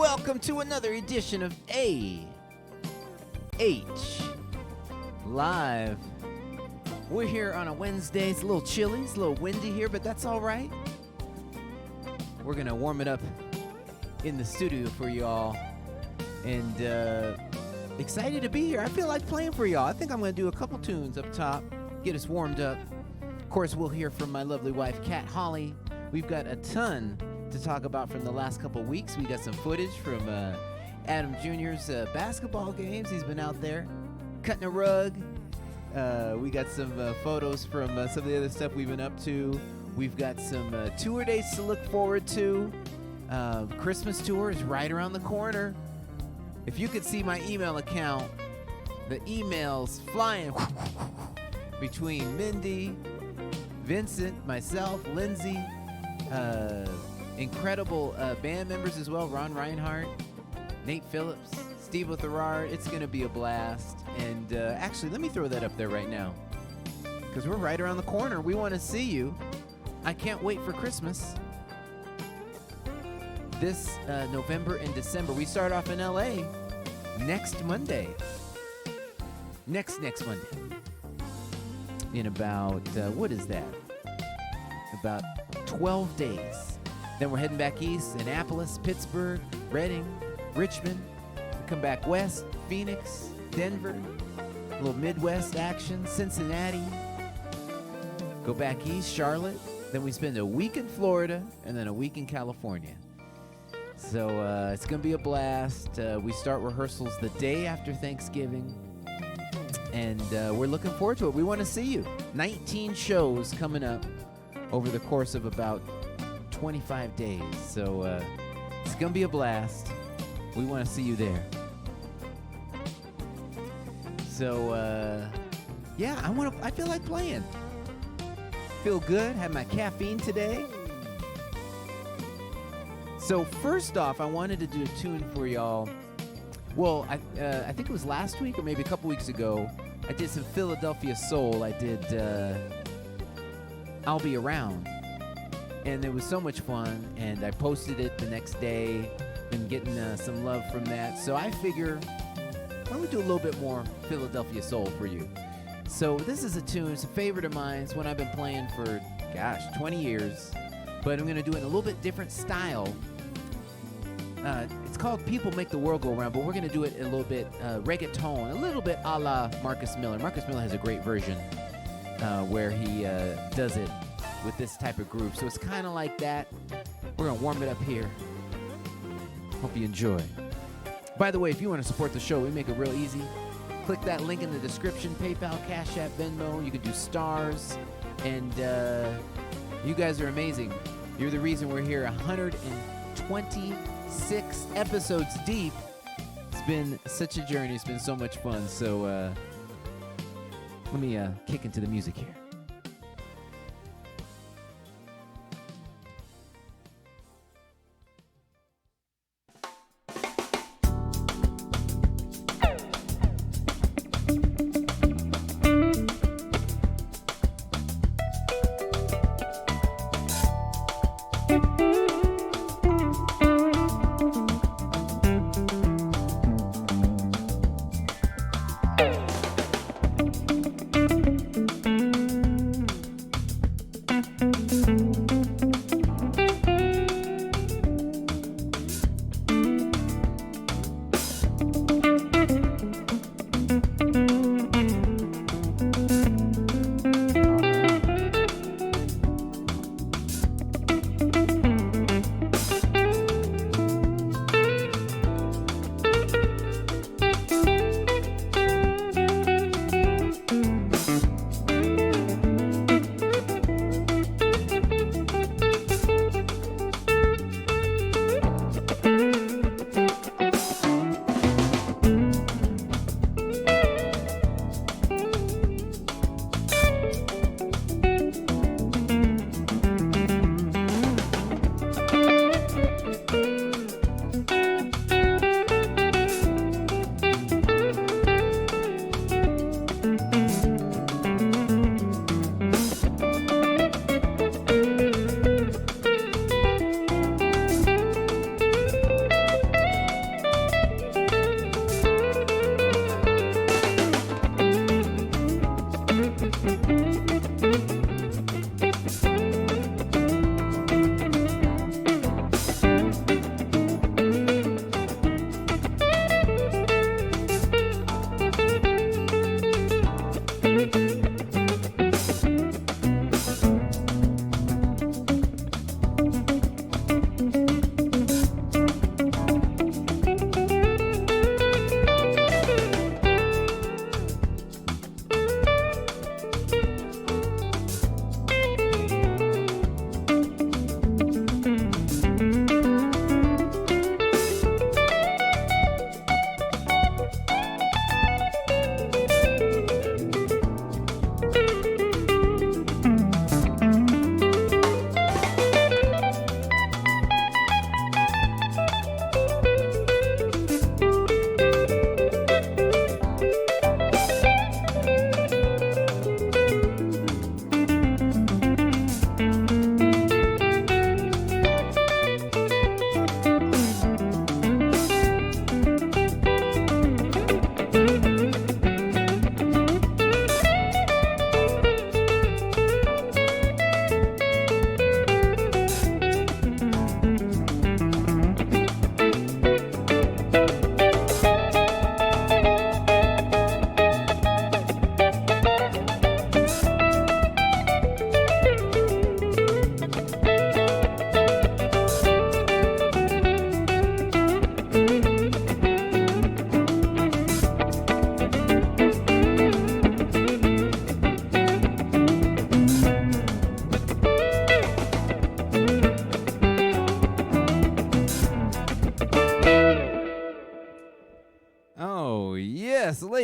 welcome to another edition of AH Live. We're here on a Wednesday. It's a little chilly, it's a little windy here, but that's all right. We're going to warm it up in the studio for y'all. And excited to be here. I feel like playing for y'all. I think I'm going to do a couple tunes up top, get us warmed up. Of course, we'll hear from my lovely wife, Kat Holly. We've got a ton to talk about from the last couple weeks. We got some footage from Adam Jr.'s basketball games. He's been out there cutting a rug. We got some photos from some of the other stuff we've been up to. We've got some tour dates to look forward to. Christmas tour is right around the corner. If you could see my email account, the emails flying between Mindy, Vincent, myself, Lindsay, incredible band members as well, Ron Reinhardt, Nate Phillips, Steve Therard. It's going to be a blast. And actually, let me throw that up there right now because we're right around the corner. We want to see you. I can't wait for Christmas. This November and December. We start off in LA next Monday. Next Monday. In about, what is that? About 12 days. Then we're heading back east, Annapolis, Pittsburgh, Reading, Richmond. We come back west, Phoenix, Denver, a little Midwest action, Cincinnati. Go back east, Charlotte. Then we spend a week in Florida and then a week in California. So it's going to be a blast. We start rehearsals the day after Thanksgiving. And we're looking forward to it. We want to see you. 19 shows coming up over the course of about 25 days. So it's going to be a blast. We want to see you there. So, yeah, I feel like playing. Feel good. Had my caffeine today. So first off, I wanted to do a tune for y'all. Well, I think it was last week or maybe a couple weeks ago. I did some Philadelphia soul. I did I'll Be Around. And it was so much fun. And I posted it the next day. Been getting some love from that. So I figure, why don't we do a little bit more Philadelphia soul for you? So this is a tune. It's a favorite of mine. It's one I've been playing for, 20 years. But I'm going to do it in a little bit different style. It's called People Make the World Go Around, but we're going to do it a little bit reggaeton, a little bit a la Marcus Miller. Marcus Miller has a great version where he does it with this type of groove. So it's kind of like that. We're going to warm it up here. Hope you enjoy. By the way, if you want to support the show, we make it real easy. Click that link in the description, PayPal, Cash App, Venmo. You can do stars. And you guys are amazing. You're the reason we're here 126 episodes deep. It's been such a journey. It's been so much fun. So let me kick into the music here.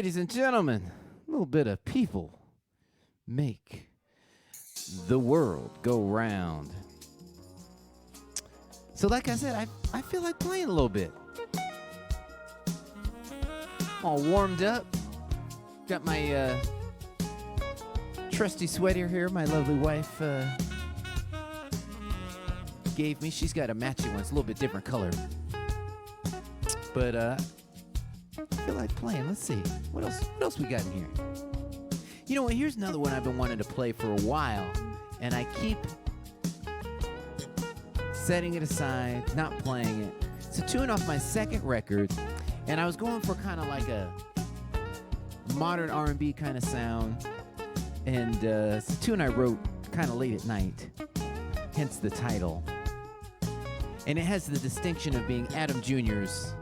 Ladies and gentlemen, a little bit of people make the world go round. So like I said, I feel like playing a little bit. All warmed up. Got my trusty sweater here my lovely wife gave me. She's got a matching one. It's a little bit different color. But I feel like playing. Let's see. What else we got in here? You know what? Here's another one I've been wanting to play for a while. And I keep setting it aside, not playing it. It's a tune off my second record. And I was going for kind of like a modern R&B kind of sound. And it's a tune I wrote kind of late at night. Hence the title. And it has the distinction of being Adam Jr.'s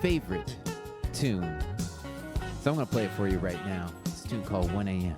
favorite tune. So I'm going to play it for you right now. It's a tune called 1 a.m.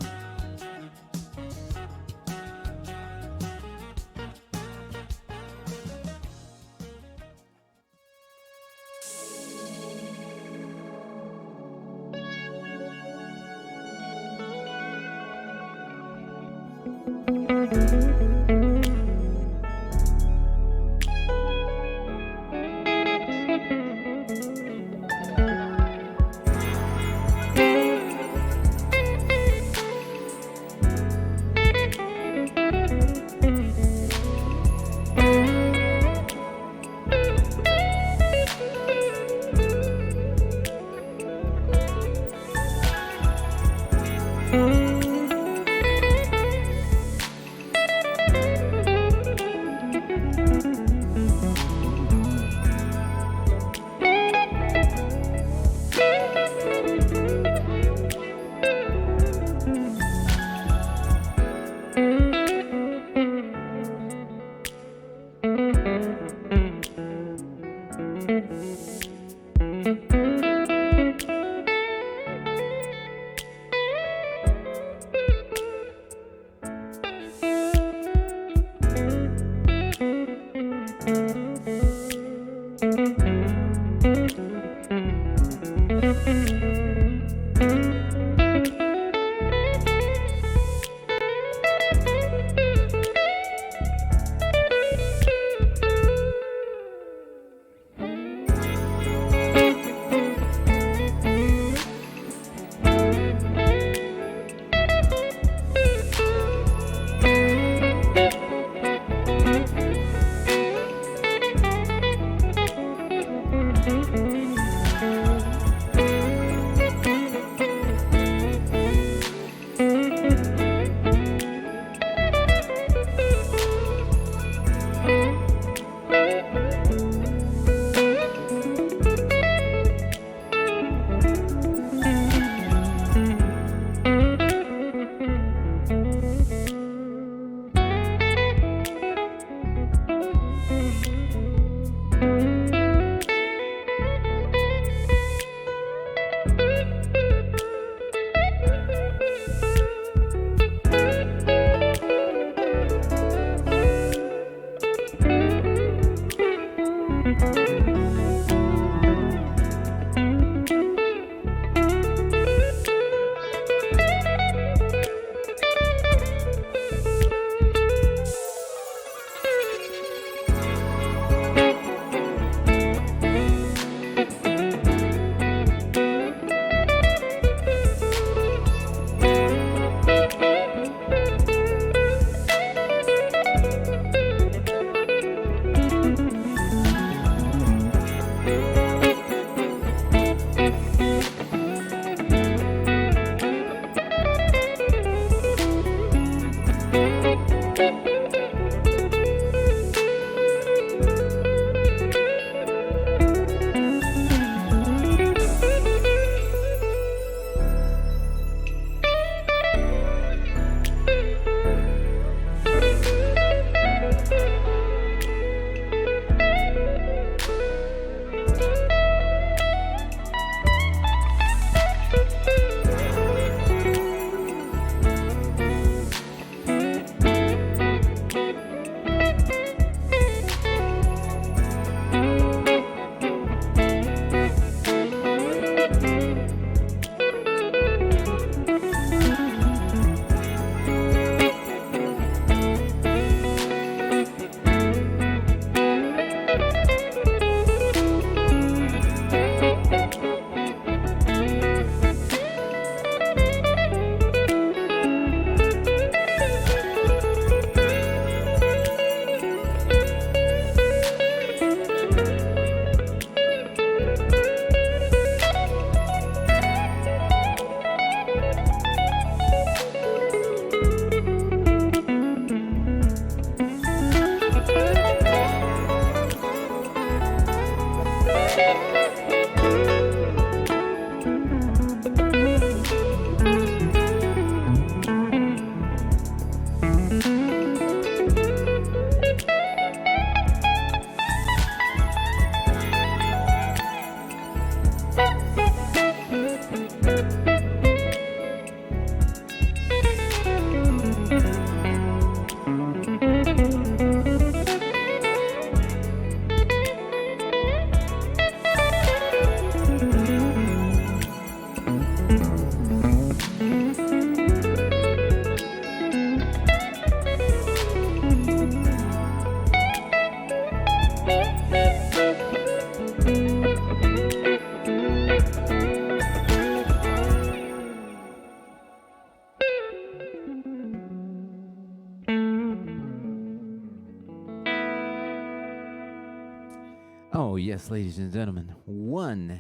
Oh, yes, ladies and gentlemen. 1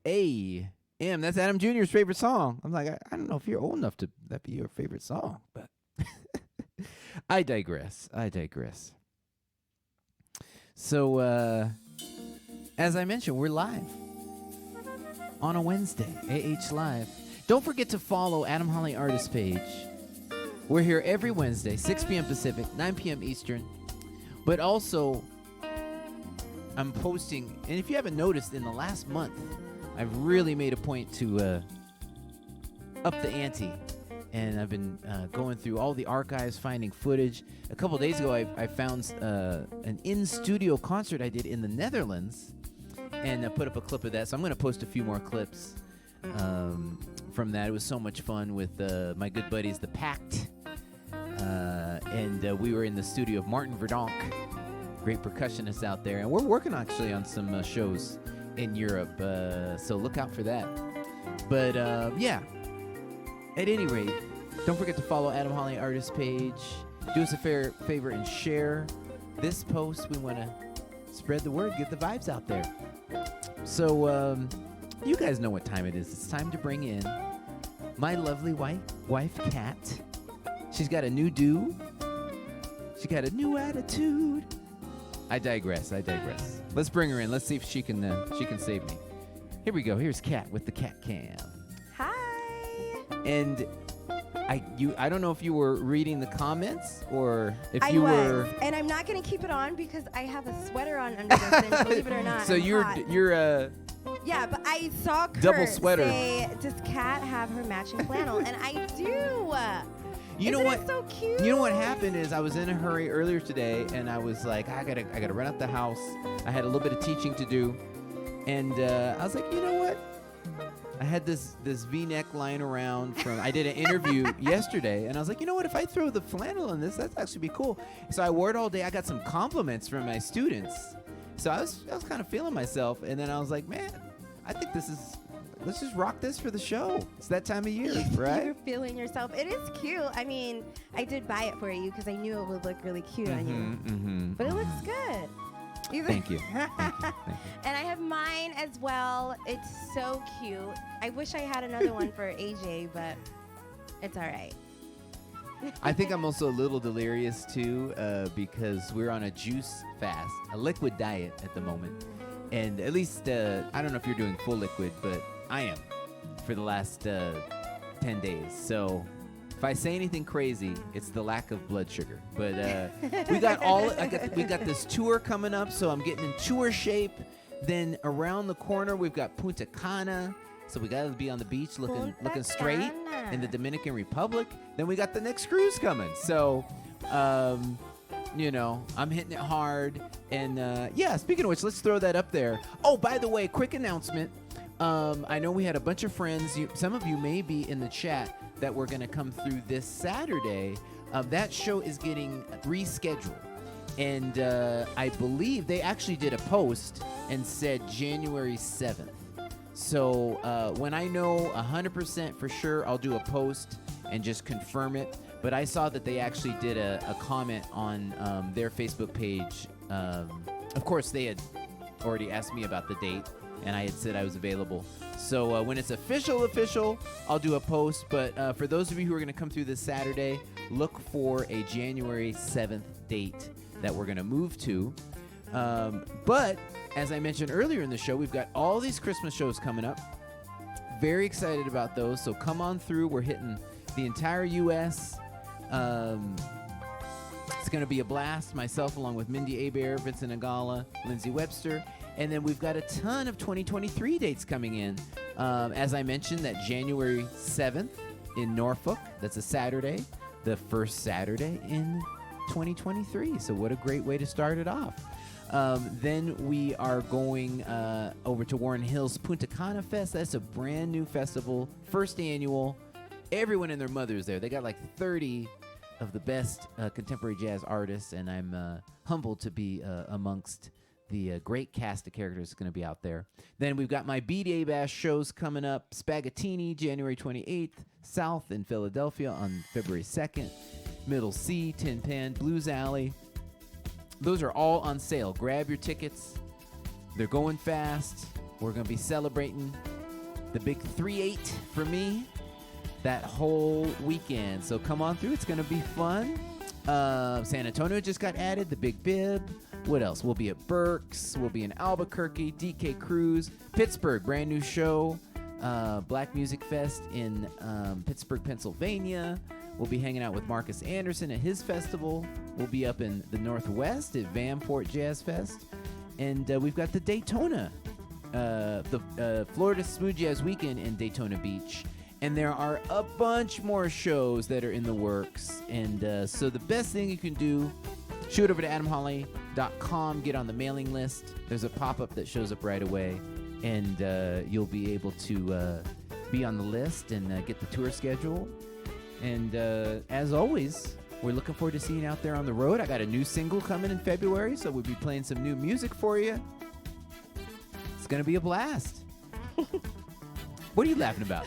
a.m. That's Adam Jr.'s favorite song. I'm like, I don't know if you're old enough to that be your favorite song, but I digress. So, as I mentioned, we're live on a Wednesday, AH Live. Don't forget to follow Adam Holly Artist page. We're here every Wednesday, 6 p.m. Pacific, 9 p.m. Eastern. But also, I'm posting, and if you haven't noticed, in the last month, I've really made a point to up the ante. And I've been going through all the archives, finding footage. A couple days ago, I found an in-studio concert I did in the Netherlands, and I put up a clip of that. So I'm going to post a few more clips from that. It was so much fun with my good buddies, The Pact. And we were in the studio of Martin Verdonk, great percussionist out there. And we're working actually on some shows in Europe, so look out for that. But yeah, at any rate, don't forget to follow Adam Holly Artist page. Do us a favor and share this post. We want to spread the word, get the vibes out there. So you guys know what time it is. It's time to bring in my lovely wife, Kat. She's got a new do. She got a new attitude. I digress. Let's bring her in. Let's see if she can save me. Here we go. Here's Kat with the Cat Cam. Hi. And I don't know if you were reading the comments or if I you was, were. and I'm not going to keep it on because I have a sweater on under this thing, believe it or not. So I'm you're hot. Yeah, but I saw Kurt double sweater. say, does Kat have her matching flannel? And I do. You know Isn't what? it so cute? You know what happened is I was in a hurry earlier today, and I was like, I gotta run out the house. I had a little bit of teaching to do, and I was like, you know what? I had this V-neck lying around from. I did an interview yesterday, and I was like, you know what? If I throw the flannel in this, that's actually be cool. So I wore it all day. I got some compliments from my students, so I was kind of feeling myself, and then I was like, man, I think let's just rock this for the show. It's that time of year, right? You're feeling yourself. It is cute. I mean, I did buy it for you because I knew it would look really cute on you. But it looks good. Thank you. And I have mine as well. It's so cute. I wish I had another one for AJ, but it's all right. I think I'm also a little delirious too because we're on a juice fast, a liquid diet at the moment. And at least, I don't know if you're doing full liquid, but I am for the last 10 days. So if I say anything crazy, it's the lack of blood sugar. But we got this tour coming up, so I'm getting in tour shape. Then around the corner, we've got Punta Cana. So we got to be on the beach looking straight in the Dominican Republic. Then we got the next cruise coming. So, you know, I'm hitting it hard. And, yeah, speaking of which, let's throw that up there. Oh, by the way, quick announcement. I know we had a bunch of friends. Some of you may be in the chat that we're going to come through this Saturday. That show is getting rescheduled. And I believe they actually did a post and said January 7th. So when I know 100% for sure, I'll do a post and just confirm it. But I saw that they actually did a comment on their Facebook page. Of course, they had already asked me about the date, and I had said I was available. So when it's official, I'll do a post. But for those of you who are going to come through this Saturday, look for a January 7th date that we're going to move to. But as I mentioned earlier in the show, we've got all these Christmas shows coming up. Very excited about those. So come on through. We're hitting the entire U.S. It's going to be a blast. Myself, along with Mindy Abair, Vincent Agala, Lindsay Webster. And then we've got a ton of 2023 dates coming in. As I mentioned, that January 7th in Norfolk. That's a Saturday. The first Saturday in 2023. So what a great way to start it off. Then we are going over to Warren Hill's Punta Cana Fest. That's a brand new festival, first annual. Everyone and their mother is there. They got like 30 of the best contemporary jazz artists, and I'm humbled to be amongst the great cast of characters that's going to be out there. Then we've got my B-Day Bash shows coming up. Spaghettini, January 28th. South in Philadelphia on February 2nd. Middle C, Tin Pan, Blues Alley. Those are all on sale. Grab your tickets. They're going fast. We're going to be celebrating the big 3-8 for me that whole weekend. So come on through. It's going to be fun. San Antonio just got added, the Big Bib. What else? We'll be at Berks. We'll be in Albuquerque, DK Cruise, Pittsburgh, brand new show. Black Music Fest in Pittsburgh, Pennsylvania. We'll be hanging out with Marcus Anderson at his festival. We'll be up in the Northwest at Vanport Jazz Fest. And we've got the Daytona, the Florida Smooth Jazz Weekend in Daytona Beach. And there are a bunch more shows that are in the works. And so the best thing you can do, shoot over to adamholly.com, get on the mailing list. There's a pop-up that shows up right away. And you'll be able to be on the list and get the tour schedule. And as always, we're looking forward to seeing you out there on the road. I got a new single coming in February, so we'll be playing some new music for you. It's going to be a blast. What are you laughing about?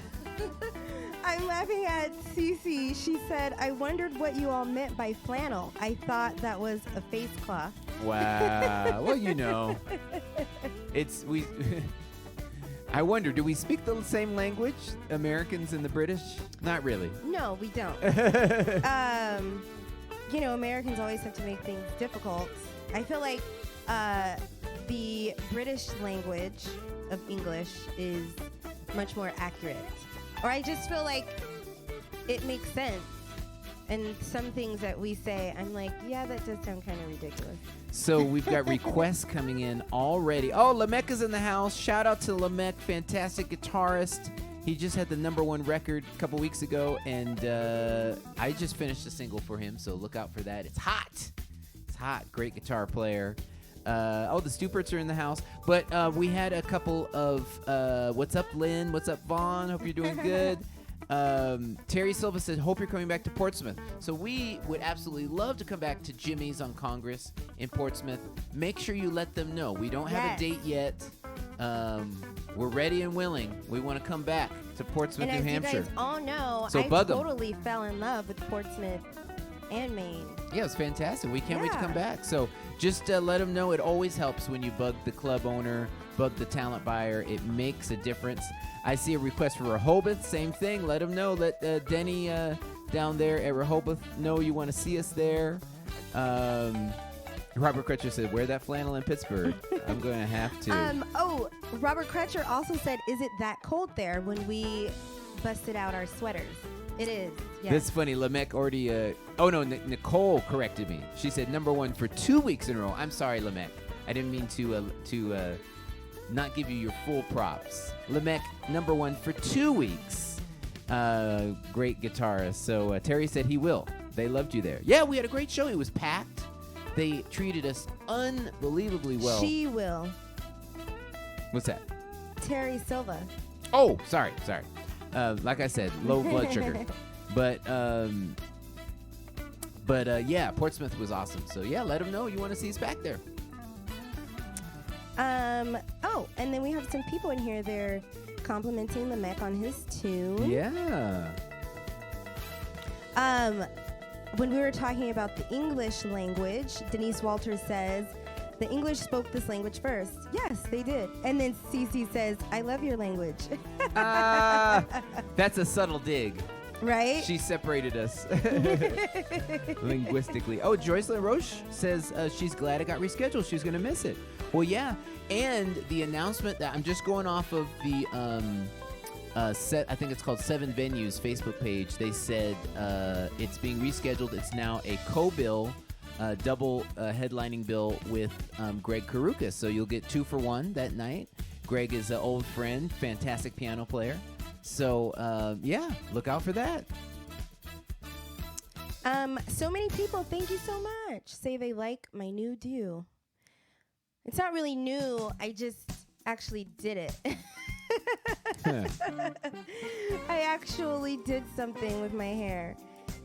I'm laughing at Cece. She said, I wondered what you all meant by flannel. I thought that was a face cloth. Wow. Well, you know, we. I wonder, do we speak the same language, Americans and the British? Not really. No, we don't. Americans always have to make things difficult. I feel like the British language of English is much more accurate. Or I just feel like it makes sense. And some things that we say, I'm like, yeah, that does sound kind of ridiculous. So we've got requests coming in already. Oh, Lamech is in the house. Shout out to Lamech, fantastic guitarist. He just had the #1 record a couple weeks ago, and I just finished a single for him, so look out for that. It's hot. It's hot. Great guitar player. The Stuperts are in the house. But we had a couple of what's up, Lynn? What's up, Vaughn? Hope you're doing good. Terry Silva said, hope you're coming back to Portsmouth. So we would absolutely love to come back to Jimmy's on Congress in Portsmouth. Make sure you let them know. We don't have a date yet. We're ready and willing. We want to come back to Portsmouth, New Hampshire. And as you guys all know, so I totally fell in love with Portsmouth and Maine. Yeah, it's fantastic. We can't wait to come back. So just let them know. It always helps when you bug the club owner, bug the talent buyer. It makes a difference. I see a request for Rehoboth. Same thing. Let them know. Let Denny down there at Rehoboth know you want to see us there. Robert Crutcher said, wear that flannel in Pittsburgh. I'm going to have to. Robert Crutcher also said, is it that cold there when we busted out our sweaters? It is. Yes. That's funny. Lamech already. Nicole corrected me. She said #1 for 2 weeks in a row. I'm sorry, Lamech. I didn't mean to not give you your full props. Lamech, #1 for 2 weeks. Great guitarist. So Terry said he will. They loved you there. Yeah, we had a great show. It was packed. They treated us unbelievably well. She will. What's that? Terry Silva. Oh, sorry. Like I said, low blood sugar. But yeah, Portsmouth was awesome. So yeah, let them know you want to see us back there. And then we have some people in here. They're complimenting Lamech on his tune. Yeah. When we were talking about the English language, Denise Walters says, the English spoke this language first. Yes, they did. And then Cece says, I love your language. That's a subtle dig. Right? She separated us linguistically. Oh, Joycelyn Roche says she's glad it got rescheduled. She's going to miss it. Well, yeah. And the announcement that I'm just going off of the I think it's called 7 Venues Facebook page. They said it's being rescheduled. It's now a co-bill, double headlining bill with Greg Karukas. So you'll get 2 for 1 that night. Greg is an old friend, fantastic piano player. So, yeah, look out for that. So many people, thank you so much, say they like my new do. It's not really new. I just actually did it. I actually did something with my hair.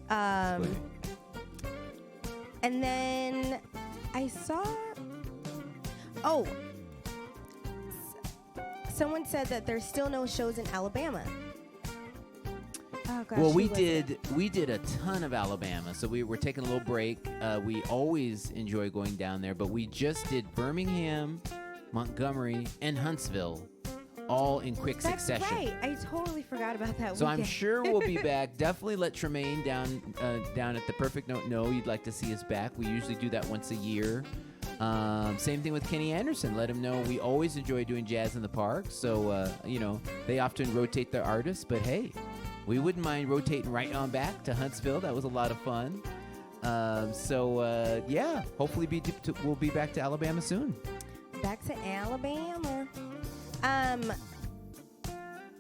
And then I saw... Oh, someone said that there's still no shows in Alabama. Oh, gosh, well, we did a ton of Alabama, so we were taking a little break. We always enjoy going down there, but we just did Birmingham, Montgomery, and Huntsville, all in quick That's succession. right. I totally forgot about that So weekend. I'm sure we'll be back. Definitely let Tremaine down at the Perfect Note know you'd like to see us back. We usually do that once a year. Same thing with Kenny Anderson. Let him know we always enjoy doing Jazz in the Park. So, they often rotate their artists. But, hey, we wouldn't mind rotating right on back to Huntsville. That was a lot of fun. Hopefully we'll be back to Alabama soon. Back to Alabama.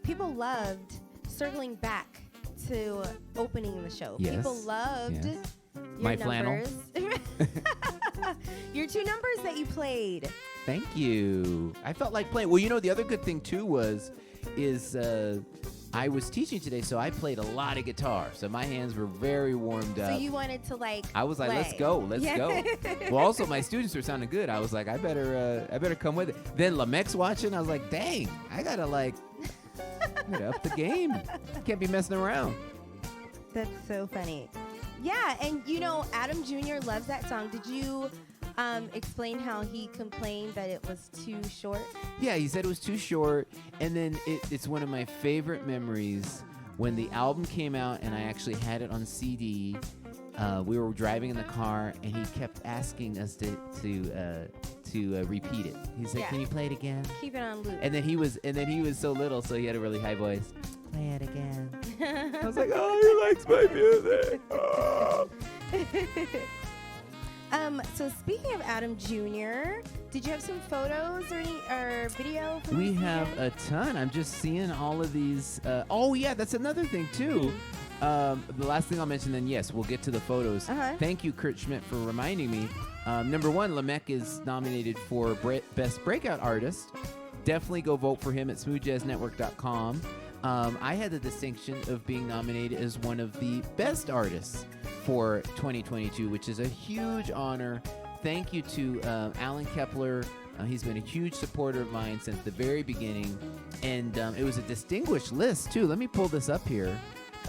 People loved circling back to opening the show. Yes. People loved your My flannel. numbers. Your 2 numbers that you played. Thank you. I felt like playing. Well, the other good thing, too, is I was teaching today, so I played a lot of guitar. So my hands were very warmed up. So you wanted to I was like, play. let's go. Well, also my students were sounding good. I was like, I better come with it. Then Lamec's watching. I was like, dang, I gotta up the game. Can't be messing around. That's so funny. Yeah, and Adam Jr. loves that song. Did you explain how he complained that it was too short? Yeah, he said it was too short. And then it's one of my favorite memories when the album came out and I actually had it on CD. We were driving in the car and he kept asking us to repeat it. He's like, "Can you play it again?" Keep it on loop. And then he was so little, so he had a really high voice. Play it again. I was like, "Oh, he likes my music." Oh. So speaking of Adam Jr., did you have some photos or video? From We this have weekend? a ton. I'm just seeing all of these. That's another thing too. The last thing I'll mention, then yes, we'll get to the photos. Thank you, Kurt Schmidt, for reminding me. Number 1, Lamec is nominated for Best Breakout Artist. Definitely go vote for him at smoothjazznetwork.com. I had the distinction of being nominated as one of the best artists for 2022, which is a huge honor. Thank you to Alan Kepler. He's been a huge supporter of mine since the very beginning. And it was a distinguished list, too. Let me pull this up here.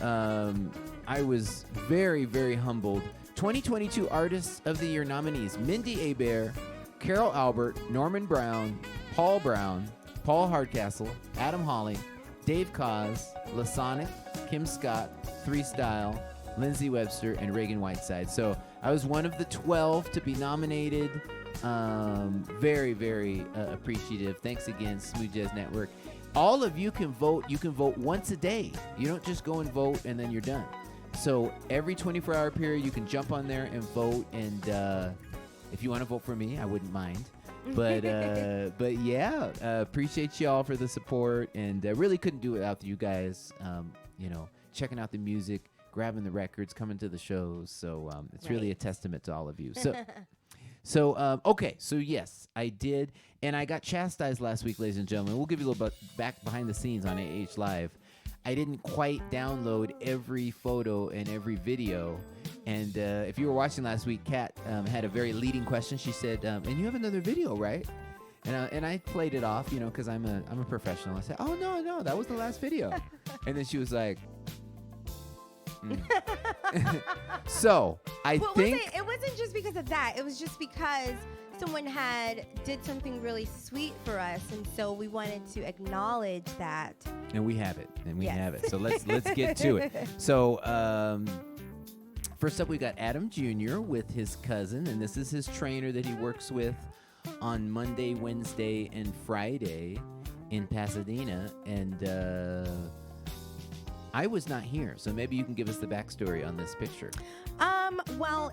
I was very, very humbled. 2022 Artists of the Year nominees: Mindy Abair, Carol Albert, Norman Brown, Paul Hardcastle, Adam Hawley, Dave Koz, Lasonic, Kim Scott, Three Style, Lindsay Webster, and Reagan Whiteside. So I was one of the 12 to be nominated. Very, very appreciative. Thanks again, Smooth Jazz Network. All of you can vote. You can vote once a day. You don't just go and vote and then you're done. So every 24-hour period, you can jump on there and vote. And if you want to vote for me, I wouldn't mind. But yeah, appreciate y'all for the support. And really couldn't do it without you guys, checking out the music, grabbing the records, coming to the shows. So it's really a testament to all of you. So yes, I did. And I got chastised last week, ladies and gentlemen. We'll give you a little bit back behind the scenes on AH Live. I didn't quite download every photo and every video. And if you were watching last week, Kat had a very leading question. She said, and you have another video, right? And I played it off, because I'm a professional. I said, oh, no, that was the last video. And then she was like, So I think it wasn't just because of that. It was just because someone did something really sweet for us, and so we wanted to acknowledge that. And we have it. So let's get to it. So first up, we got Adam Jr. with his cousin, and this is his trainer that he works with on Monday, Wednesday, and Friday in Pasadena. And I was not here, so maybe you can give us the backstory on this picture. Well,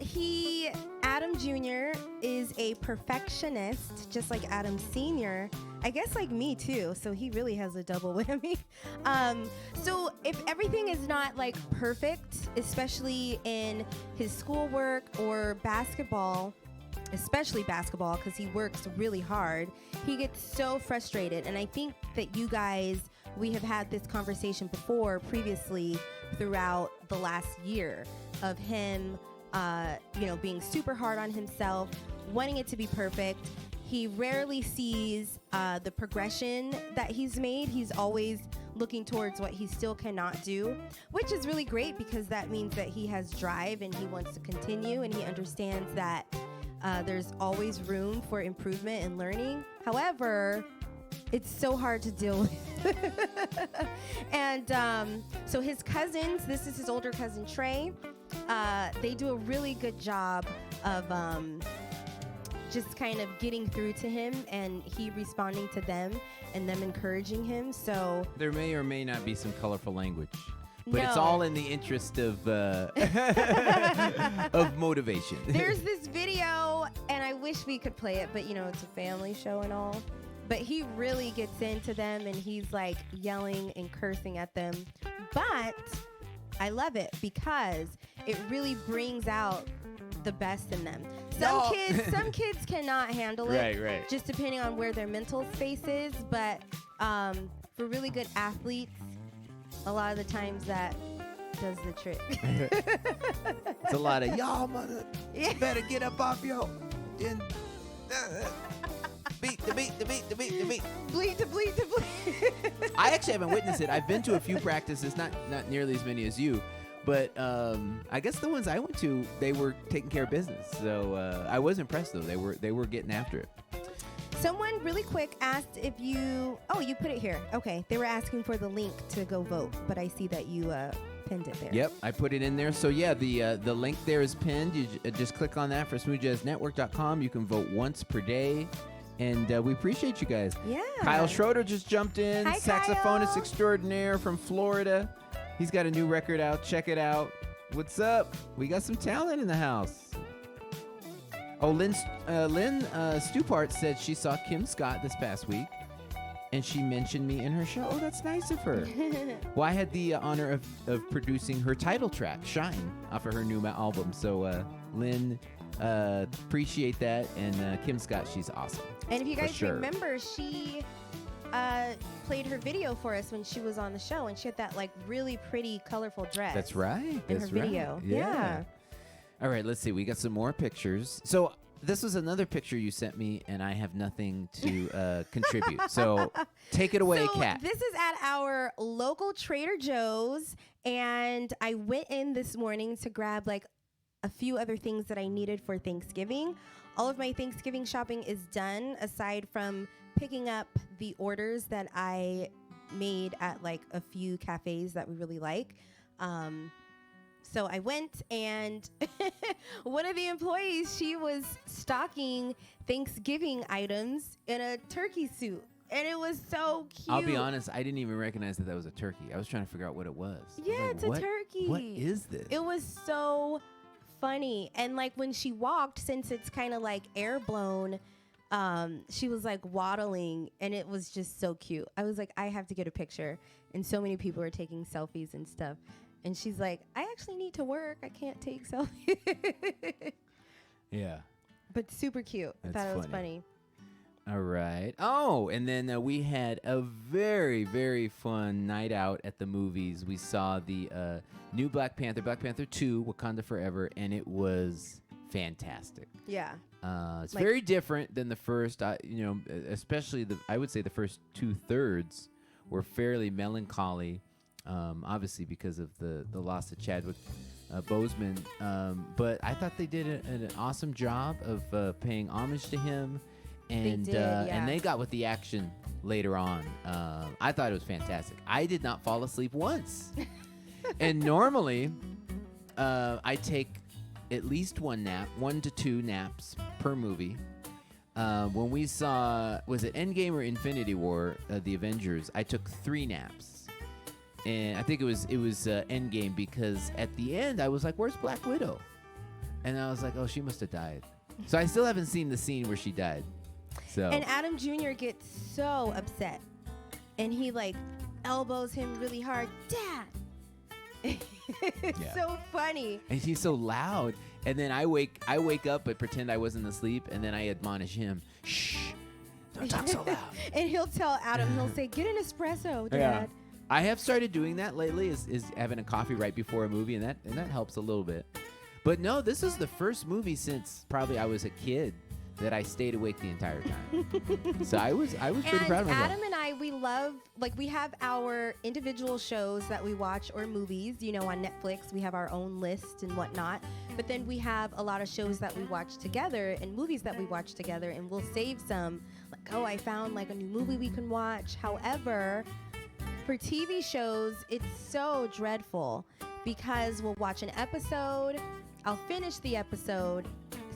Adam Jr. is a perfectionist, just like Adam Sr. I guess like me too, so he really has a double whammy. So if everything is not like perfect, especially in his schoolwork or basketball, especially basketball, because he works really hard, he gets so frustrated. And I think that you guys, we have had this conversation previously throughout the last year of him, being super hard on himself, wanting it to be perfect. He rarely sees the progression that he's made. He's always looking towards what he still cannot do, which is really great because that means that he has drive and he wants to continue, and he understands that There's always room for improvement and learning. However, it's so hard to deal with. And so his cousins, this is his older cousin Trey, they do a really good job of just kind of getting through to him, and he responding to them and them encouraging him. So there may or may not be some colorful language, but it's No. all in the interest of of motivation. there's this video, and I wish we could play it, but you know, it's a family show and all. But he really gets into them, and he's like yelling and cursing at them. But I love it because it really brings out the best in them. Some kids cannot handle it. Right. Just depending on where their mental space is. But for really good athletes, a lot of the times that does the trick. It's a lot of y'all mother. Yeah. You better get up off your and beat the beat. Bleed to bleed to bleed. I actually haven't witnessed it. I've been to a few practices, not nearly as many as you, but I guess the ones I went to, they were taking care of business. So I was impressed though. They were getting after it. Someone really quick asked if you. Oh, you put it here. Okay, they were asking for the link to go vote, but I see that you pinned it there. Yep, I put it in there. So yeah, the link there is pinned. You just click on that for smoothjazznetwork.com. You can vote once per day. And we appreciate you guys. Yeah. Kyle Schroeder just jumped in. Hi, Saxophonist Kyle. extraordinaire from Florida. He's got a new record out. Check it out. What's up? We got some talent in the house. Oh, Lynn Stupart said she saw Kim Scott this past week, and she mentioned me in her show. Oh, that's nice of her. Well, I had the honor of producing her title track, Shine, off of her new album. So, Lynn, appreciate that. And Kim Scott, she's awesome. And if you guys sure. remember, she played her video for us when she was on the show, and she had that like really pretty, colorful dress. That's right. In That's her video. Right. Yeah. All right, let's see. We got some more pictures. So this was another picture you sent me, and I have nothing to contribute. So take it away, So Kat. this is at our local Trader Joe's, and I went in this morning to grab like a few other things that I needed for Thanksgiving. All of my Thanksgiving shopping is done, aside from picking up the orders that I made at like a few cafes that we really like. So I went, and one of the employees, she was stocking Thanksgiving items in a turkey suit. And it was so cute. I'll be honest, I didn't even recognize that was a turkey. I was trying to figure out what it was. Yeah, I was like, it's a turkey. What is this? It was so funny. And like when she walked, since it's kind of like air blown, she was like waddling, and it was just so cute. I was like, I have to get a picture. And so many people were taking selfies and stuff. And she's like, I actually need to work. I can't take selfies. Yeah. But super cute. I That's thought it was funny. funny. All right. Oh, and then we had a very, very fun night out at the movies. We saw the new Black Panther 2, Wakanda Forever, and it was fantastic. Yeah. It's Like- very different than the first, especially I would say the first 2/3 were fairly melancholy, obviously because of the loss of Chadwick Boseman. But I thought they did an awesome job of paying homage to him. And, They did, yeah. and they got with the action later on. I thought it was fantastic. I did not fall asleep once. And normally, I take at least 1 to 2 naps per movie. When we saw, was it Endgame or Infinity War, the Avengers, I took 3 naps. And I think it was Endgame, because at the end I was like, where's Black Widow? And I was like, oh, she must have died. So I still haven't seen the scene where she died. So And Adam Jr. gets so upset, and he like elbows him really hard. Dad. It's Yeah. so funny. and he's so loud. And then I wake up but pretend I wasn't asleep, and then I admonish him. Shh, don't talk so loud. And he'll tell Adam, he'll say, get an espresso, Dad. I have started doing that lately, is having a coffee right before a movie, and that helps a little bit. But no, this is the first movie since probably I was a kid that I stayed awake the entire time. So I was pretty proud of myself. Adam and I, we love, like, we have our individual shows that we watch, or movies, on Netflix. We have our own list and whatnot. But then we have a lot of shows that we watch together and movies that we watch together, and we'll save some, like, oh, I found like a new movie we can watch. However, for TV shows, it's so dreadful because we'll watch an episode, I'll finish the episode,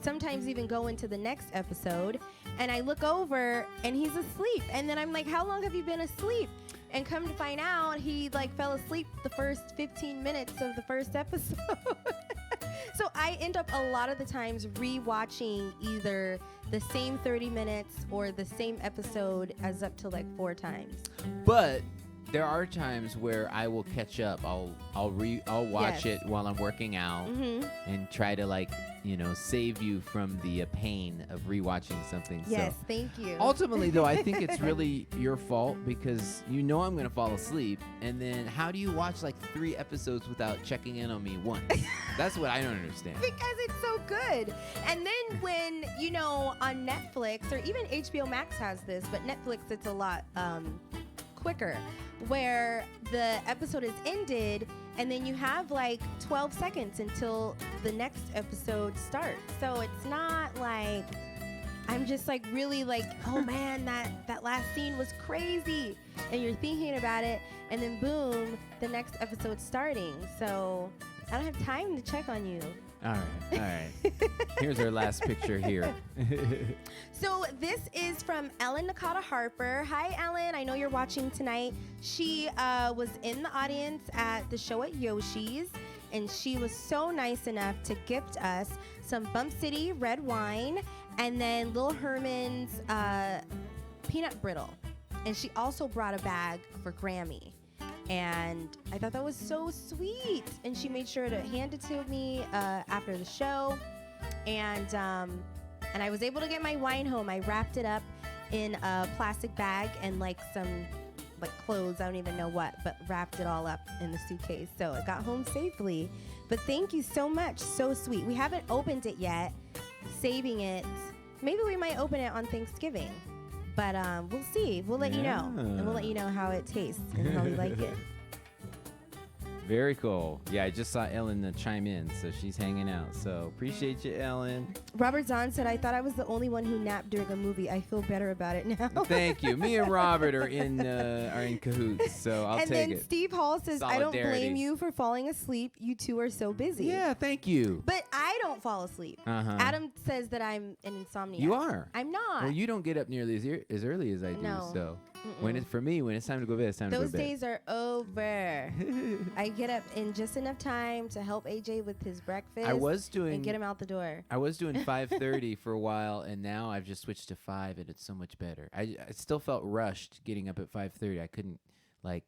sometimes even go into the next episode, and I look over and he's asleep. And then I'm like, how long have you been asleep? And come to find out, he like fell asleep the first 15 minutes of the first episode. So I end up a lot of the times rewatching either the same 30 minutes or the same episode as up to like 4 times. But there are times where I will catch up. I'll watch it while I'm working out and try to, like, you know, save you from the pain of rewatching something. Yes, so, thank you. ultimately, though, I think it's really your fault because you know I'm going to fall asleep. And then how do you watch like 3 episodes without checking in on me once? That's what I don't understand. Because it's so good. And then when, you know, on Netflix, or even HBO Max has this, but Netflix, it's a lot quicker, where the episode is ended and then you have like 12 seconds until the next episode starts. So it's not like I'm just like really like, oh man, that last scene was crazy, and you're thinking about it, and then boom, the next episode's starting. So I don't have time to check on you. All right. Here's our last picture here. So this is from Ellen Nakata Harper. Hi, Ellen. I know you're watching tonight. She was in the audience at the show at Yoshi's, and she was so nice enough to gift us some Bump City red wine and then Lil Herman's peanut brittle. And she also brought a bag for Grammy. And I thought that was so sweet. And she made sure to hand it to me after the show. And I was able to get my wine home. I wrapped it up in a plastic bag and like some like clothes, I don't even know what, but wrapped it all up in the suitcase. So it got home safely. But thank you so much. So sweet. We haven't opened it yet. Saving it. Maybe we might open it on Thanksgiving. But we'll see. We'll let you know. And we'll let you know how it tastes and how we like it. Very cool. Yeah, I just saw Ellen chime in, so she's hanging out. So appreciate you, Ellen. Robert Zahn said, I thought I was the only one who napped during a movie. I feel better about it now. Thank you. Me and Robert are in cahoots, so I'll take it. And then Steve Hall says, I don't Solidarity. blame you for falling asleep. You two are so busy. Yeah, thank you. But I don't fall asleep. Adam says that I'm an insomniac. You are. I'm not. Well, you don't get up nearly as early as I do. No. So when it's time to go to bed, it's time to go to Those bed. days are over. I get up in just enough time to help AJ with his breakfast. And get him out the door. I was doing 5:30 for a while, and now I've just switched to 5, and it's so much better. I still felt rushed getting up at 5:30. I couldn't, like,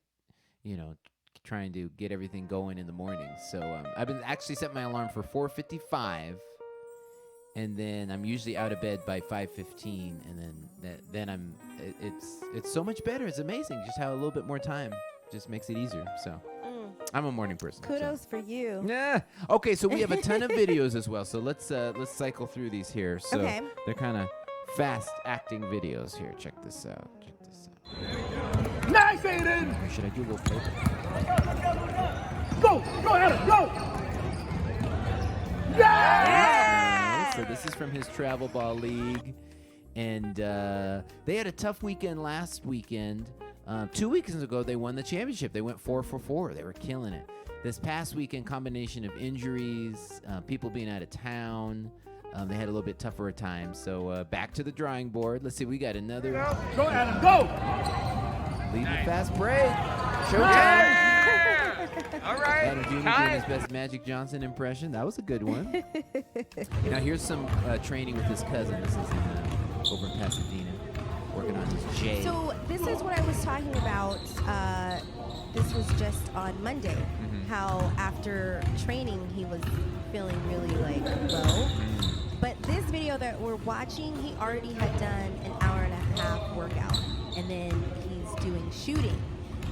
you know, trying to get everything going in the morning. So I've been actually set my alarm for 4:55. And then I'm usually out of bed by 5:15, and then it's so much better. It's amazing just how a little bit more time just makes it easier. So I'm a morning person. Kudos for you. Yeah. Okay, so we have a ton of videos as well. So let's cycle through these here. So they're kind of fast acting videos here. Check this out. Nice, Aiden. Or should I do a little flavor? Go, Adam, go. Yeah! So this is from his travel ball league, and they had a tough weekend last weekend. 2 weekends ago, they won the championship. They went 4 for 4. They were killing it. This past weekend, combination of injuries, people being out of town, they had a little bit tougher a time. So back to the drawing board. Let's see. We got another. Go, Adam, go. Lead the fast break. Showtime. All right. Adam Jr. doing his best Magic Johnson impression. That was a good one. Now here's some training with his cousin. This is over in Pasadena, working on his J. So this is what I was talking about. This was just on Monday. How after training he was feeling really like low. But this video that we're watching, he already had done an hour and a half workout, and then he's doing shooting.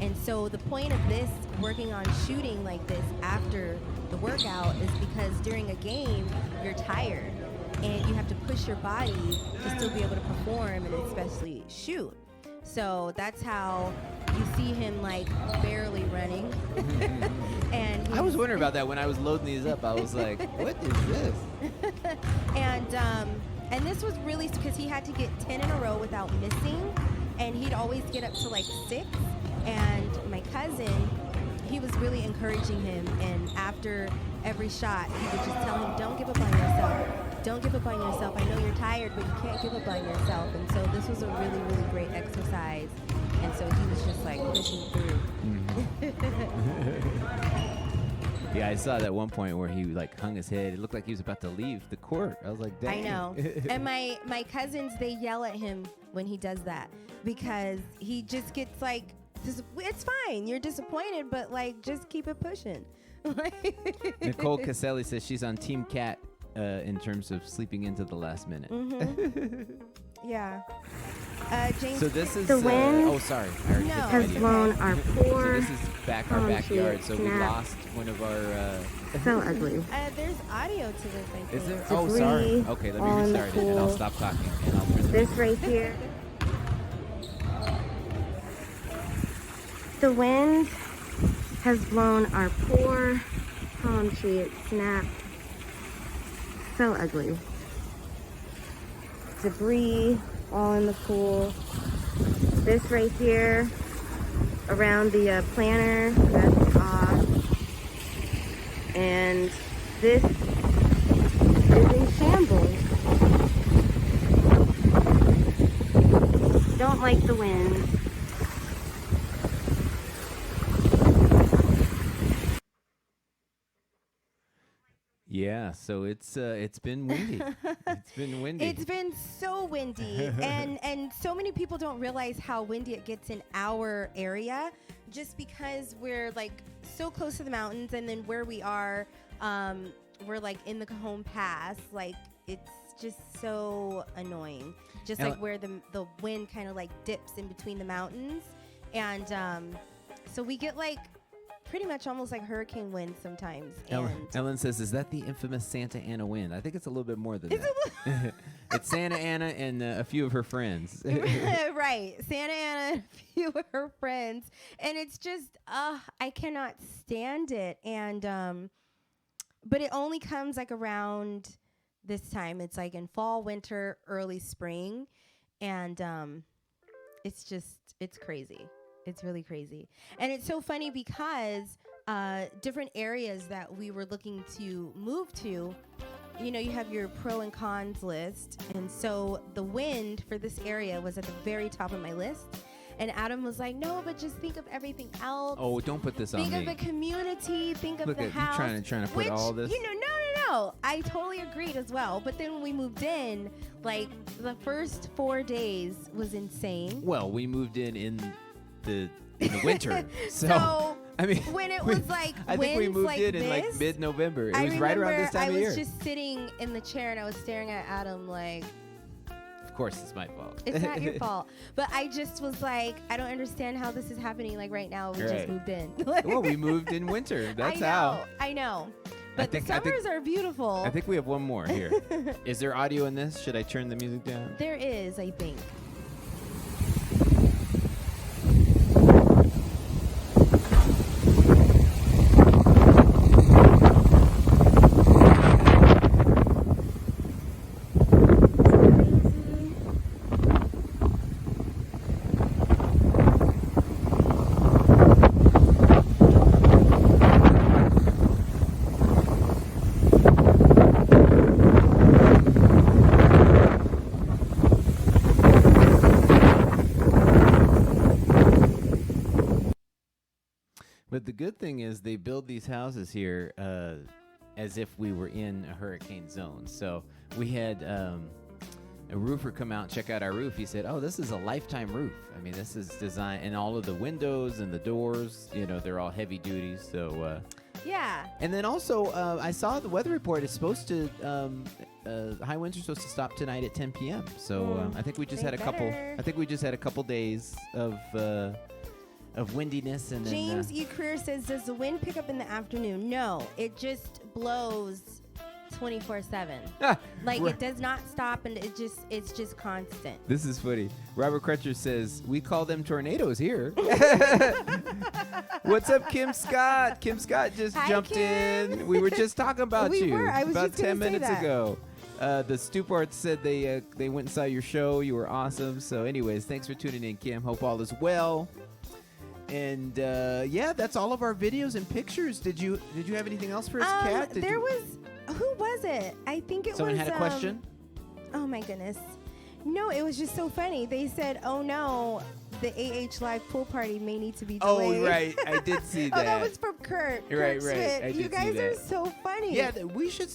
And so the point of this, working on shooting like this after the workout, is because during a game, you're tired and you have to push your body to still be able to perform and especially shoot. So that's how you see him like barely running. And I was wondering about that when I was loading these up. I was like, what is this? and this was really because he had to get 10 in a row without missing, and he'd always get up to like 6. And my cousin, he was really encouraging him, and after every shot, he would just tell him, don't give up on yourself. Don't give up on yourself. I know you're tired, but you can't give up on yourself. And so this was a really, really great exercise. And so he was just like pushing through. Yeah, I saw that one point where he like hung his head. It looked like he was about to leave the court. I was like, dang. I know. And my cousins, they yell at him when he does that because he just gets like, it's fine. You're disappointed, but like just keep it pushing. Nicole Caselli says she's on Team Cat in terms of sleeping into the last minute. Yeah. James. So this is The wind oh, sorry. I already hit the has video. blown our So poor this is our palm backyard. tree So we snap. lost one of our. So ugly. There's audio to this, I think. Is there? Debris Oh, sorry. Okay, let all me in the restart it, and I'll pool. stop talking, and I'll turn the This right here. The wind has blown our poor palm tree. It snapped. So ugly. Debris all in the pool. This right here around the planter, that's off. And this is in shambles. Don't like the wind. Yeah, so it's been windy. It's been windy. It's been so windy, and so many people don't realize how windy it gets in our area, just because we're like so close to the mountains, and then where we are, we're like in the Cajon Pass. Like it's just so annoying, just And like where the wind kind of like dips in between the mountains, and so we get like pretty much almost like hurricane wind sometimes. Ellen says, is that the infamous Santa Ana wind? I think it's a little bit more than that. It's Santa Ana and a few of her friends. Right. Santa Ana and a few of her friends. And it's just, I cannot stand it. And, but it only comes like around this time. It's like in fall, winter, early spring. And it's crazy. It's really crazy. And it's so funny because different areas that we were looking to move to, you know, you have your pro and cons list. And so the wind for this area was at the very top of my list. And Adam was like, no, but just think of everything else. Oh, don't put this on me. Think of the community. Think of Look the at house. you trying to put which, all this. You know, no. I totally agreed as well. But then when we moved in, like the first 4 days was insane. Well, we moved in the winter. So I mean, when it was like I think we winds moved like in like this, mid-November. It I was right around this time I of year. was just sitting in the chair and I was staring at Adam like, Of course, it's my fault. it's not your fault. But I just was like, I don't understand how this is happening like right now. We just Right. moved in. Well, we moved in winter. That's how. I know. But the I think- summers are beautiful. I think we have one more here. Is there audio in this? Should I turn the music down? There is, I think. But the good thing is they build these houses here as if we were in a hurricane zone. So we had a roofer come out and check out our roof. He said, oh, this is a lifetime roof. I mean, this is designed, and all of the windows and the doors, you know, they're all heavy duty. So Yeah. and then also I saw the weather report is supposed to high winds are supposed to stop tonight at 10 p.m. So I think we just They had a couple. better. I think we just had a couple days of windiness, and James then E. Career says, does the wind pick up in the afternoon? No, it just blows 24/7. Ah, Like Right. it does not stop, and it's just constant. This is funny. Robert Crutcher says, we call them tornadoes here. What's up, Kim Scott? Kim Scott just Hi, jumped Kim. in. We were just talking about We you were. I was about just gonna 10 say minutes that. ago. The Stuparts said they went and saw your show. You were awesome. So anyways, thanks for tuning in, Kim. Hope all is well. And yeah, that's all of our videos and pictures. Did you have anything else for us, Kat? There was, who was it? I think it Someone was. had a question? Oh my goodness. No, it was just so funny. They said, "Oh no, the AH Live pool party may need to be delayed." Oh, right. I did see that. Oh, that was from Kurt. Right, Kurt right. Schmidt. I did You see guys are that. so funny. Yeah, we should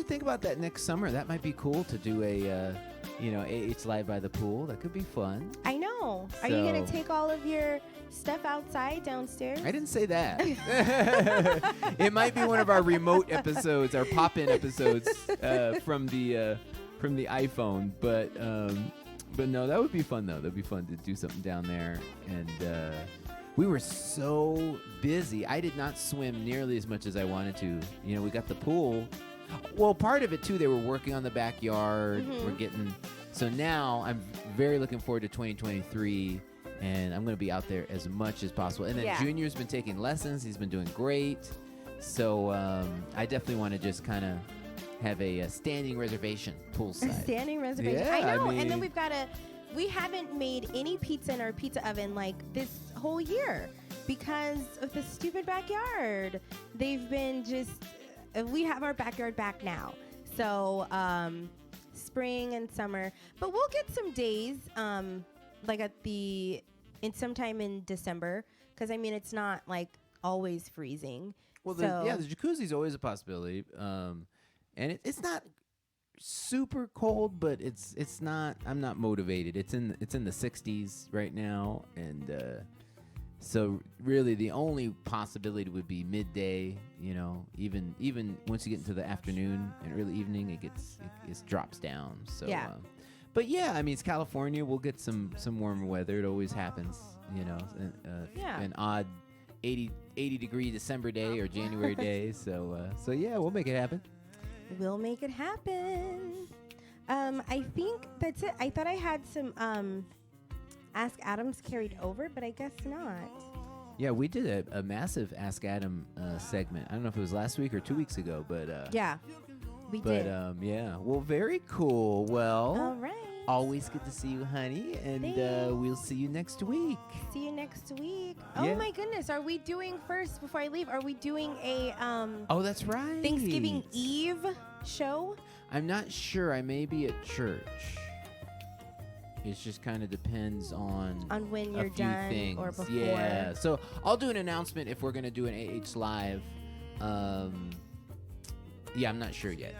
think about that next summer. That might be cool to do a AH Live by the pool. That could be fun. I know. Are you gonna So- take all of your stuff outside downstairs? I didn't say that. It might be one of our remote episodes, our pop-in episodes from the iPhone. But no, that would be fun though. That'd be fun to do something down there. And we were so busy. I did not swim nearly as much as I wanted to. You know, we got the pool. Well, part of it too, they were working on the backyard. Mhm. We're getting. So now I'm very looking forward to 2023. And I'm going to be out there as much as possible. And then Yeah. Junior's been taking lessons. He's been doing great. So I definitely want to just kind of have a standing reservation A poolside. standing reservation. Yeah, I know. I and then mean- we haven't made any pizza in our pizza oven like this whole year because of the stupid backyard. They've been just, we have our backyard back now. So spring and summer, but we'll get some days like sometime in December, because I mean it's not like always freezing. Well, so, the jacuzzi's always a possibility. And it's not super cold, but it's not. I'm not motivated. It's in the 60s right now, and so really the only possibility would be midday. You know, even once you get into the afternoon and early evening, it drops down. So Yeah. But yeah, I mean it's California. We'll get some warmer weather. It always happens. You know, Yeah. an odd 80 degree December day or January day. So yeah, we'll make it happen. We'll make it happen. I think that's it. I thought I had some Ask Adams carried over, but I guess not. Yeah, we did a massive Ask Adam segment. I don't know if it was last week or 2 weeks ago, but Yeah, we but did. yeah. Well, very cool. Well, All right. always good to see you, honey, and Thanks. we'll see you next week. See you next week. Yeah. Oh my goodness, are we doing first before I leave? Are we doing a Oh, that's right. Thanksgiving Eve show? I'm not sure. I may be at church. It just kind of depends on when a you're few done things. or before? Yeah. So I'll do an announcement if we're gonna do an AH Live. Yeah, I'm not sure yet.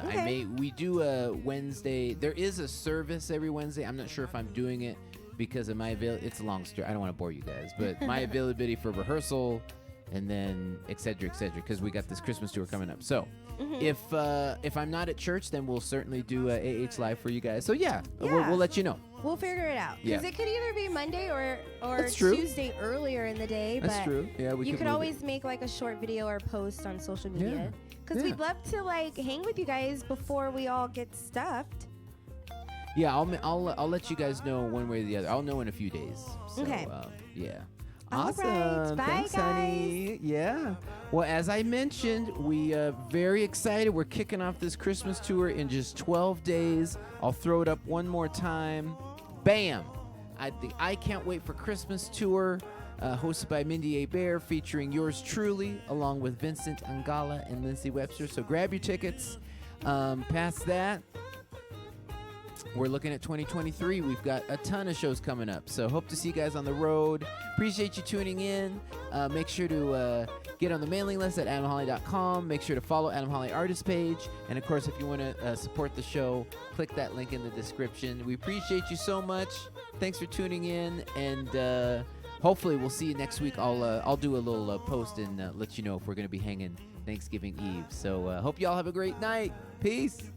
Okay. We do a Wednesday. There is a service every Wednesday. I'm not sure if I'm doing it because of my it's a long story. I don't want to bore you guys, but my availability for rehearsal and then et cetera, because we got this Christmas tour coming up. So if I'm not at church, then we'll certainly do a AH Live for you guys. So yeah, Yeah. We'll let you know. We'll figure it out. Yeah. Because it could either be Monday or That's true. Tuesday earlier in the day. That's but true. Yeah, we you can could move it. always make like a short video or post on social media. Because Yeah. we'd love to like hang with you guys before we all get stuffed. Yeah, I'll let you guys know one way or the other. I'll know in a few days. So, Okay. Yeah. All Awesome. right. Bye, Thanks, honey. Yeah. Well, as I mentioned, we very excited. We're kicking off this Christmas tour in just 12 days. I'll throw it up one more time. Bam! I can't wait for Christmas tour, hosted by Mindy A. Bear, featuring yours truly, along with Vincent Angala and Lindsay Webster. So grab your tickets. Past that, we're looking at 2023. We've got a ton of shows coming up. So hope to see you guys on the road. Appreciate you tuning in. Make sure to get on the mailing list at adamholly.com. Make sure to follow Adam Holly Artist page. And, of course, if you want to support the show, click that link in the description. We appreciate you so much. Thanks for tuning in. And hopefully we'll see you next week. I'll do a little post and let you know if we're going to be hanging Thanksgiving Eve. So hope you all have a great night. Peace.